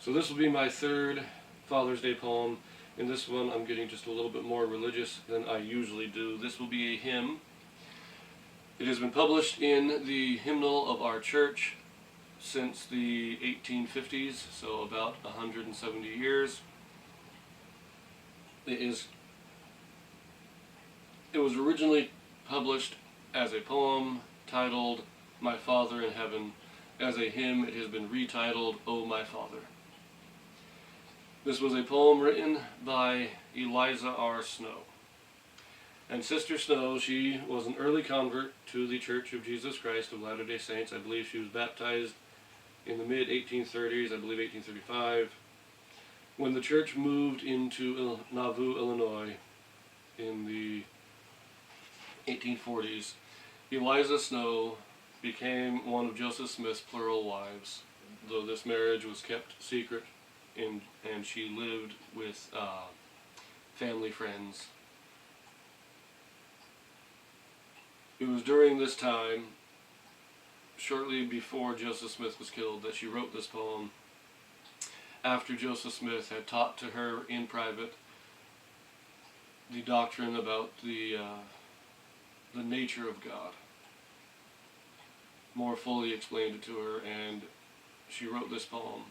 So this will be my third Father's Day poem. In this one I'm getting just a little bit more religious than I usually do. This will be a hymn. It has been published in the hymnal of our church since the 1850s, so about 170 years. It was originally published as a poem titled My Father in Heaven. As a hymn it has been retitled O My Father. This was a poem written by Eliza R. Snow. And Sister Snow, she was an early convert to the Church of Jesus Christ of Latter-day Saints. I believe she was baptized in the mid-1830s, I believe 1835, when the church moved into Nauvoo, Illinois in the 1840s. Eliza Snow became one of Joseph Smith's plural wives, though this marriage was kept secret, and she lived with family friends. It was during this time, shortly before Joseph Smith was killed, that she wrote this poem, after Joseph Smith had taught to her in private the doctrine about the nature of God. More fully explained it to her, and she wrote this poem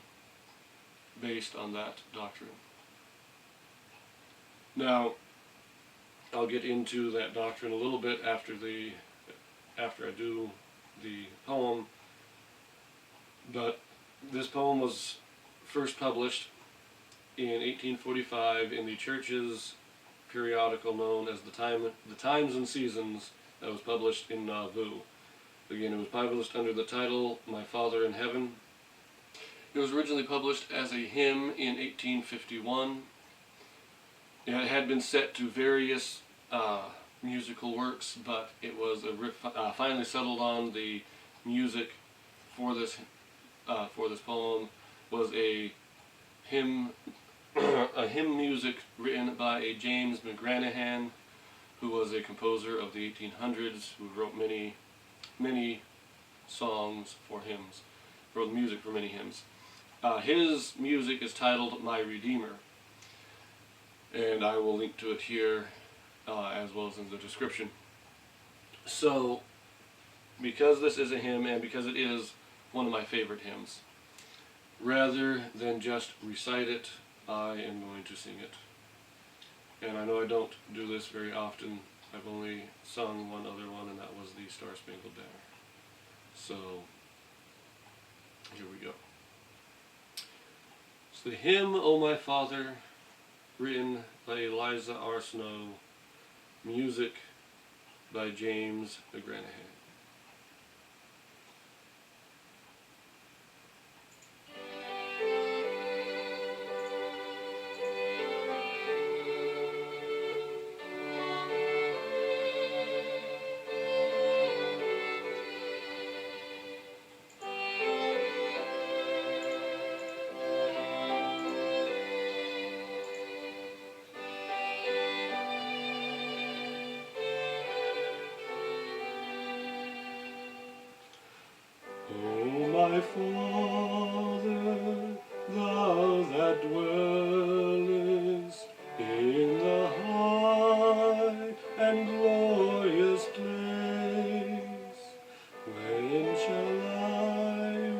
based on that doctrine. Now, I'll get into that doctrine a little bit after I do the poem, but this poem was first published in 1845 in the church's periodical known as the Times and Seasons, that was published in Nauvoo. Again, it was published under the title My Father in Heaven. It was originally published as a hymn in 1851. It had been set to various musical works, but it was finally settled on the music for this poem was a hymn music written by a James McGranahan, who was a composer of the 1800s, who wrote many songs for hymns, wrote music for many hymns. His music is titled My Redeemer, and I will link to it here as well as in the description. So, because this is a hymn and because it is one of my favorite hymns, rather than just recite it, I am going to sing it. And I know I don't do this very often. I've only sung one other one, and that was the Star Spangled Banner. So, here we go. It's the hymn, O My Father, written by Eliza R. Snow, music by James McGranahan. My Father, thou that dwellest in the high and glorious place, when shall I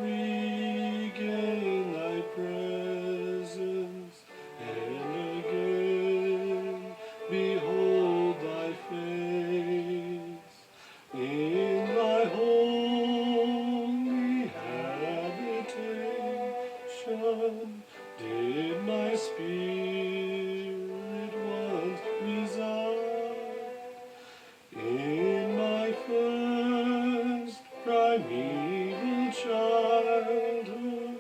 regain thy presence and again behold thy face in thy did my spirit once reside? In my first primeval childhood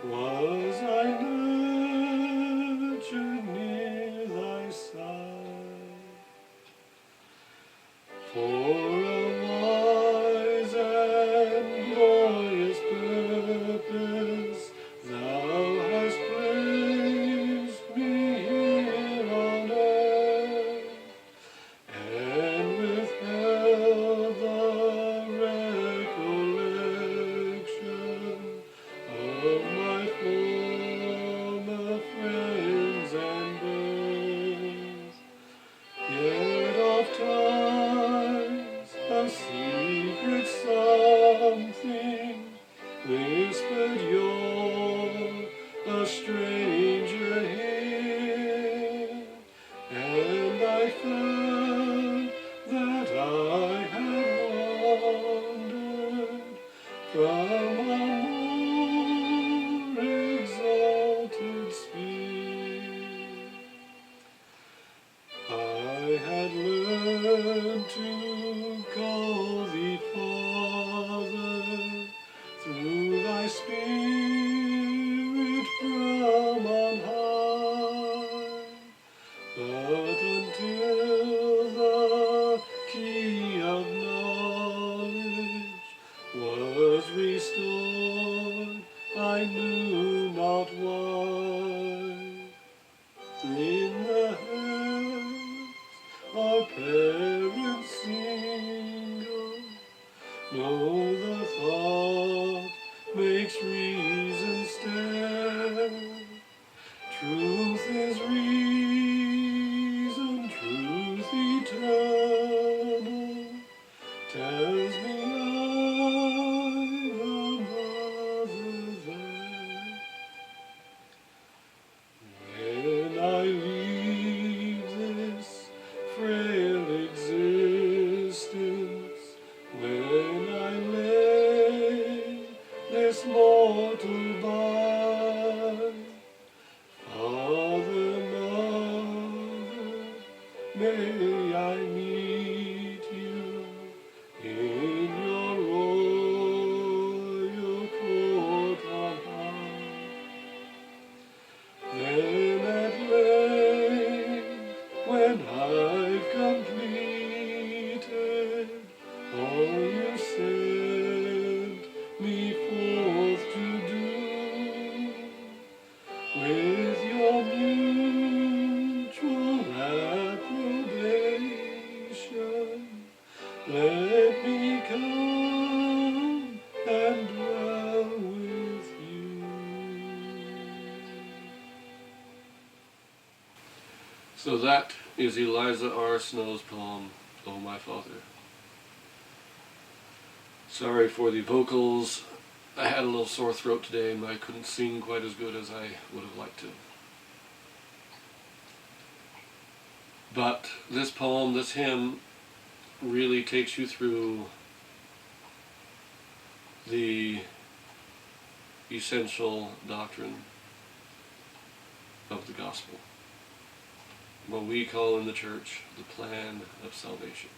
was I nurtured near thy side. For a wise and glorious purpose thou hast placed me here on earth, and withheld the recollection of my former from a more exalted sphere. I had learned to call thee Father through thy Spirit from on high, but until the key of knowledge was restored, I knew not why. In the heavens our parents single, know the thought makes reason stand. Truth is reason, truth eternal, tells me I'm the mother there. When I leave this frail existence, when I lay this mortal by, Father, Mother, may I meet you in your royal court on high. Then at length, when I've completed all you sent me forth to do, with your mutual approbation, let me come and dwell with you. So that is Eliza R. Snow's poem, O My Father. Sorry for the vocals. I had a little sore throat today and I couldn't sing quite as good as I would have liked to. But this poem, this hymn, really takes you through the essential doctrine of the gospel. What we call in the church the plan of salvation.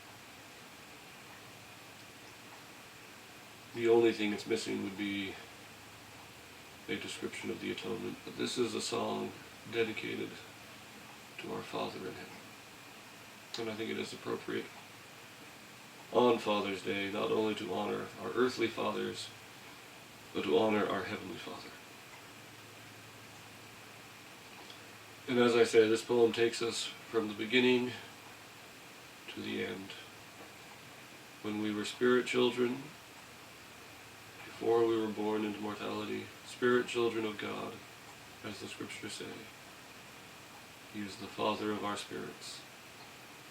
The only thing it's missing would be a description of the atonement, but this is a song dedicated to our Father in heaven. And I think it is appropriate on Father's Day not only to honor our earthly fathers, but to honor our Heavenly Father. And as I say, this poem takes us from the beginning to the end. When we were spirit children, before we were born into mortality, spirit children of God, as the scriptures say. He is the Father of our spirits,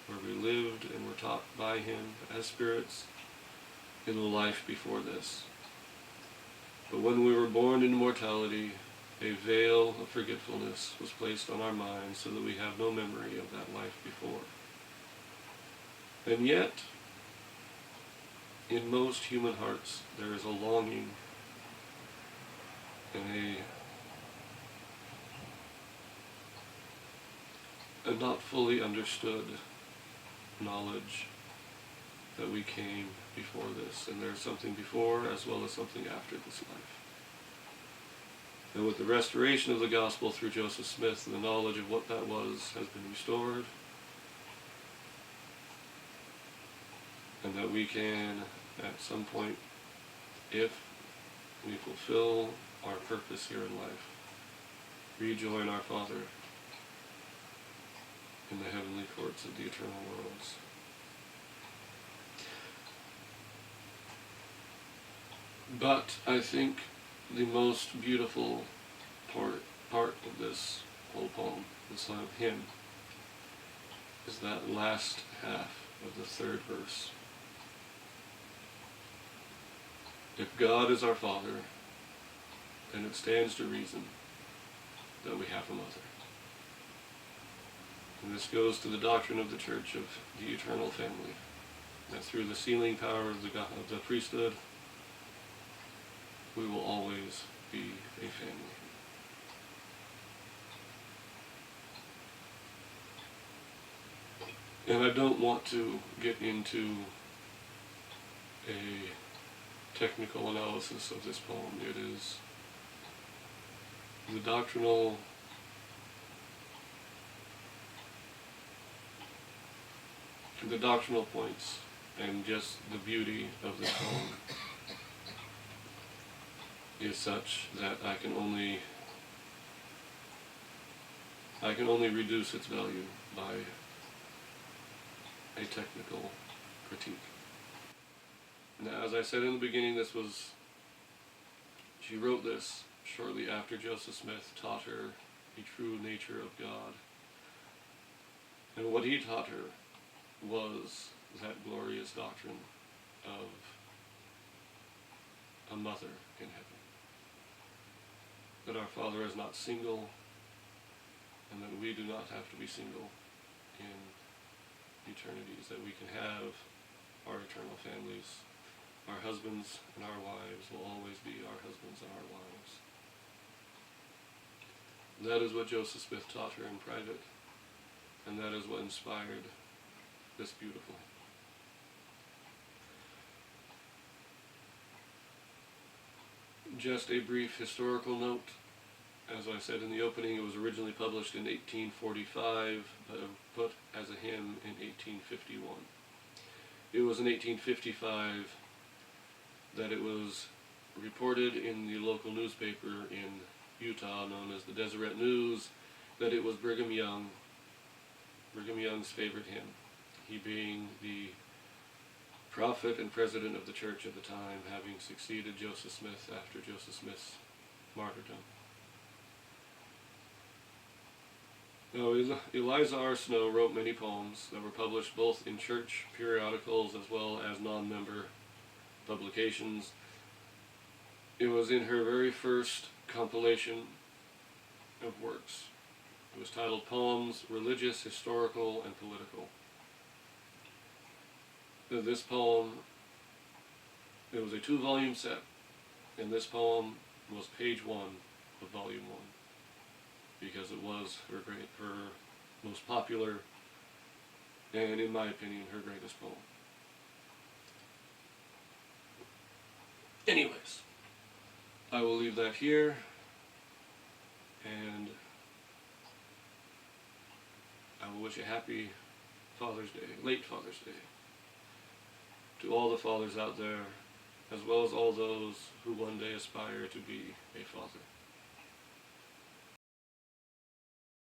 where we lived and were taught by Him as spirits in the life before this. But when we were born into mortality, a veil of forgetfulness was placed on our minds so that we have no memory of that life before. And yet, in most human hearts, there is a longing and a not fully understood knowledge that we came before this, and there's something before as well as something after this life. And with the restoration of the gospel through Joseph Smith, the knowledge of what that was has been restored, and that we can, at some point, if we fulfill our purpose here in life, rejoin our Father in the heavenly courts of the eternal worlds. But I think the most beautiful part of this whole poem, this hymn, is that last half of the third verse. If God is our Father, then it stands to reason that we have a mother. And this goes to the doctrine of the Church of the eternal family, that through the sealing power of the priesthood, we will always be a family. And I don't want to get into a technical analysis of this poem. It is the doctrinal points and just the beauty of this poem is such that I can only reduce its value by a technical critique. Now, as I said in the beginning, she wrote this shortly after Joseph Smith taught her the true nature of God. And what he taught her was that glorious doctrine of a mother in heaven. That our Father is not single, and that we do not have to be single in eternities, that we can have our eternal families. Our husbands and our wives will always be our husbands and our wives. That is what Joseph Smith taught her in private, and that is what inspired this beautiful. Just a brief historical note. As I said in the opening, it was originally published in 1845, but put as a hymn in 1851. It was in 1855 that it was reported in the local newspaper in Utah, known as the Deseret News, that it was Brigham Young's favorite hymn. He being the prophet and president of the church at the time, having succeeded Joseph Smith after Joseph Smith's martyrdom. Now, Eliza R. Snow wrote many poems that were published both in church periodicals as well as non-member publications. It was in her very first compilation of works. It was titled Poems, Religious, Historical, and Political. This poem, it was a 2-volume set, and this poem was page 1 of volume 1, because it was her most popular, and in my opinion, her greatest poem. Anyways, I will leave that here, and I will wish a happy Father's Day, late Father's Day, to all the fathers out there, as well as all those who one day aspire to be a father.